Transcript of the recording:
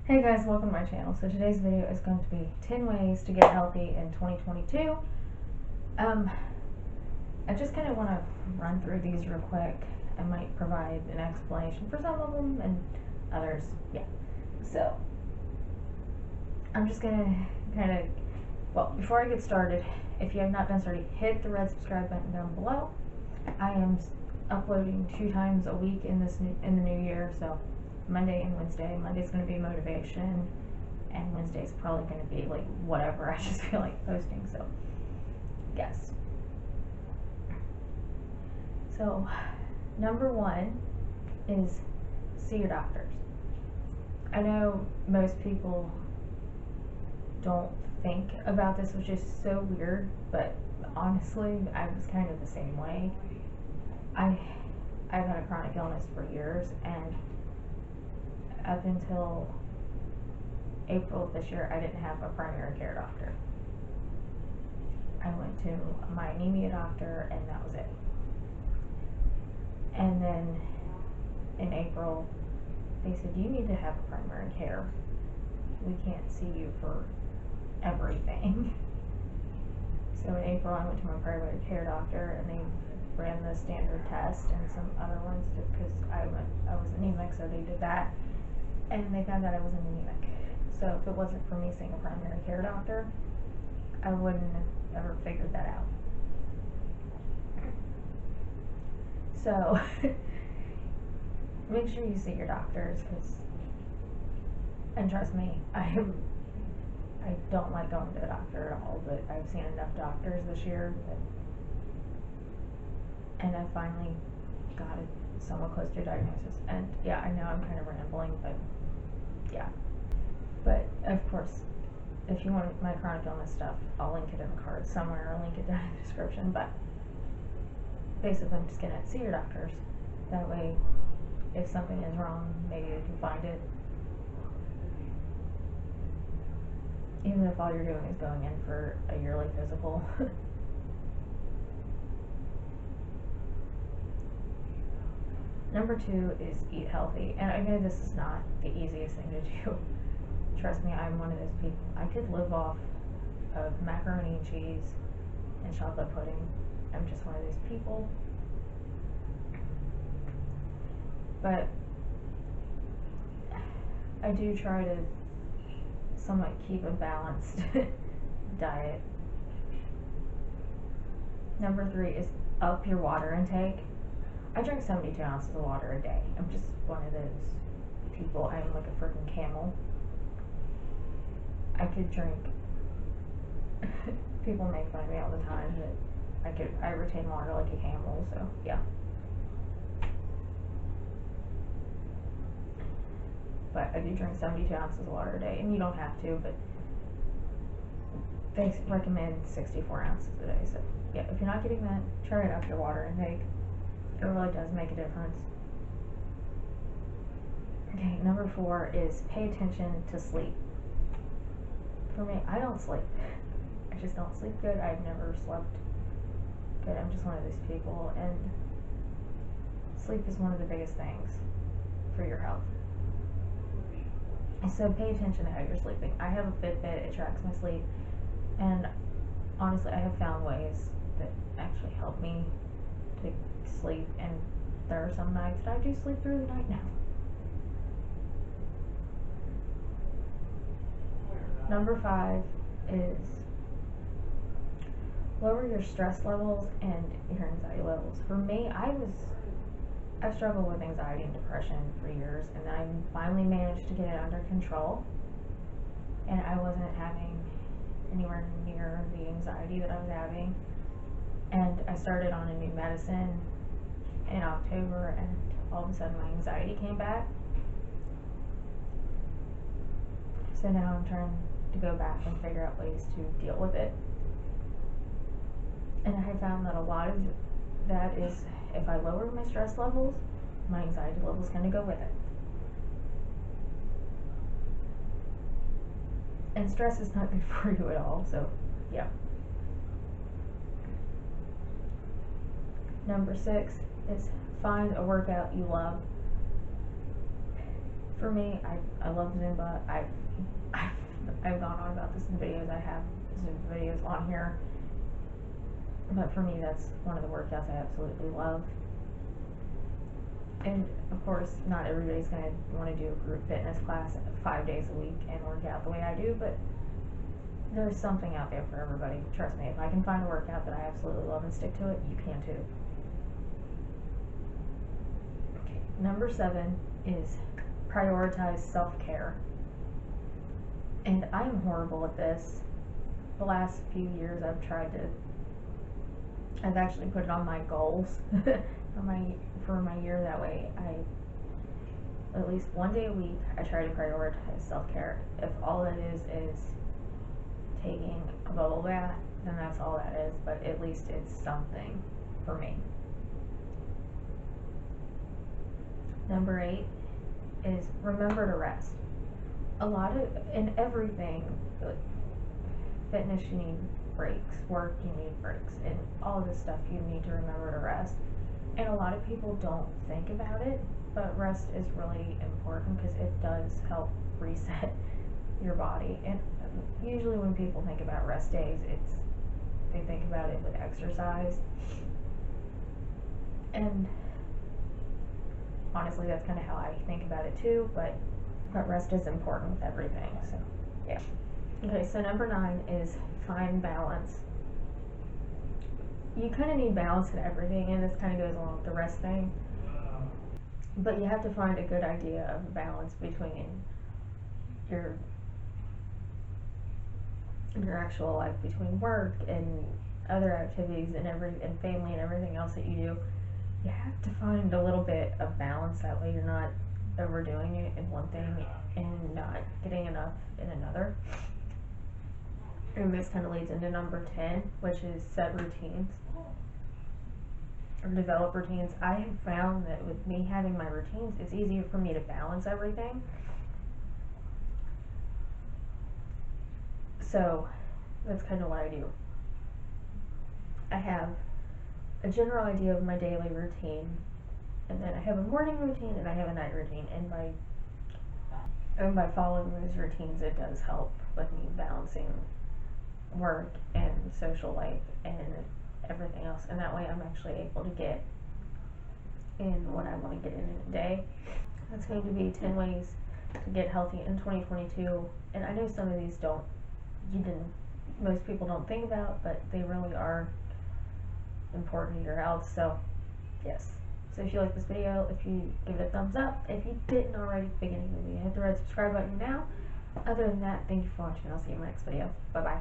Hey guys, welcome to my channel. So today's video is going to be 10 ways to get healthy in 2022. I just kind of want to run through these real quick. I might provide an explanation for some of them and others, yeah. So I'm just going to kind of, well, before I get started, if you have not done so already, hit the red subscribe button down below. I am uploading 2 times a week in the new year, so Monday and Wednesday. Monday's going to be motivation, and Wednesday's probably going to be like whatever I just feel like posting. So, yes. So, number 1 is see your doctors. I know most people don't think about this, which is so weird, but honestly, I was kind of the same way. I've had a chronic illness for years, and up until April of this year, I didn't have a primary care doctor. I went to my anemia doctor, and that was it. And then in April, they said, you need to have a primary care. We can't see you for everything. So in April, I went to my primary care doctor, and they ran the standard test and some other ones because I was anemic, so they did that. And they found out I was anemic. So if it wasn't for me seeing a primary care doctor, I wouldn't have ever figured that out. So make sure you see your doctors, and trust me, I don't like going to the doctor at all, but I've seen enough doctors this year and I finally got it somewhat close to a diagnosis. And yeah, I know I'm kind of rambling, but yeah. But of course, if you want my chronic illness stuff, I'll link it in the card somewhere, I'll link it down in the description. But basically, I'm just gonna see your doctors. That way, if something is wrong, maybe they can find it. Even if all you're doing is going in for a yearly physical. Number 2 is eat healthy. And I know this is not the easiest thing to do. Trust me, I'm one of those people. I could live off of macaroni and cheese and chocolate pudding. I'm just one of those people. But I do try to somewhat keep a balanced diet. Number 3 is up your water intake. I drink 72 ounces of water a day. I'm just one of those people. I'm like a freaking camel. I could drink. People make fun of me all the time that I retain water like a camel, so yeah. But I do drink 72 ounces of water a day, and you don't have to, but they recommend 64 ounces a day. So yeah, if you're not getting that, try it up your water intake. It really does make a difference. Okay, number 4 is pay attention to sleep. For me, I don't sleep. I just don't sleep good. I've never slept good. I'm just one of those people, and sleep is one of the biggest things for your health. So pay attention to how you're sleeping. I have a Fitbit, it tracks my sleep, and honestly, I have found ways that actually help me to sleep, and there are some nights that I do sleep through the night now. Number 5 is lower your stress levels and your anxiety levels. For me, I've struggled with anxiety and depression for years, and then I finally managed to get it under control, and I wasn't having anywhere near the anxiety that I was having. And I started on a new medicine in October, and all of a sudden my anxiety came back. So now I'm trying to go back and figure out ways to deal with it. And I found that a lot of that is, if I lower my stress levels, my anxiety levels kind of go with it. And stress is not good for you at all, so yeah. Number 6 is find a workout you love. For me, I love Zumba. I've gone on about this in videos. I have Zumba videos on here. But for me, that's one of the workouts I absolutely love. And of course, not everybody's going to want to do a group fitness class 5 days a week and work out the way I do, but there's something out there for everybody. Trust me, if I can find a workout that I absolutely love and stick to it, you can too. Okay, number 7 is prioritize self-care. And I'm horrible at this. The last few years I've actually put it on my goals for my year. That way at least one day a week, I try to prioritize self-care. If all that is taking a bubble bath, then that's all that is, but at least it's something for me. Number 8 is remember to rest. In everything, fitness, you need breaks. Work, you need breaks. And all of this stuff, you need to remember to rest. And a lot of people don't think about it, but rest is really important because it does help reset your body. And usually when people think about rest days, they think about it with exercise. And honestly, that's kind of how I think about it too, but rest is important with everything, so yeah. Okay, so number 9 is find balance. You kind of need balance in everything, and this kind of goes along with the rest thing, but you have to find a good idea of balance between your actual life, between work and other activities and family and everything else that you do. You have to find a little bit of balance, that way you're not overdoing it in one thing and not getting enough in another. And this kind of leads into number 10, which is set routines or develop routines. I have found that with me having my routines, it's easier for me to balance everything. So that's kind of what I do. I have a general idea of my daily routine, and then I have a morning routine and I have a night routine, and by following those routines, it does help with me balancing work and social life and everything else, and that way I'm actually able to get in what I want to get in a day. That's going to be 10 ways to get healthy in 2022, and I know some of these most people don't think about, but they really are important to your health. So yes, so if you like this video, if you give it a thumbs up, if you didn't already at the beginning of the video, hit the red subscribe button now. Other than that, thank you for watching. I'll see you in my next video. Bye bye.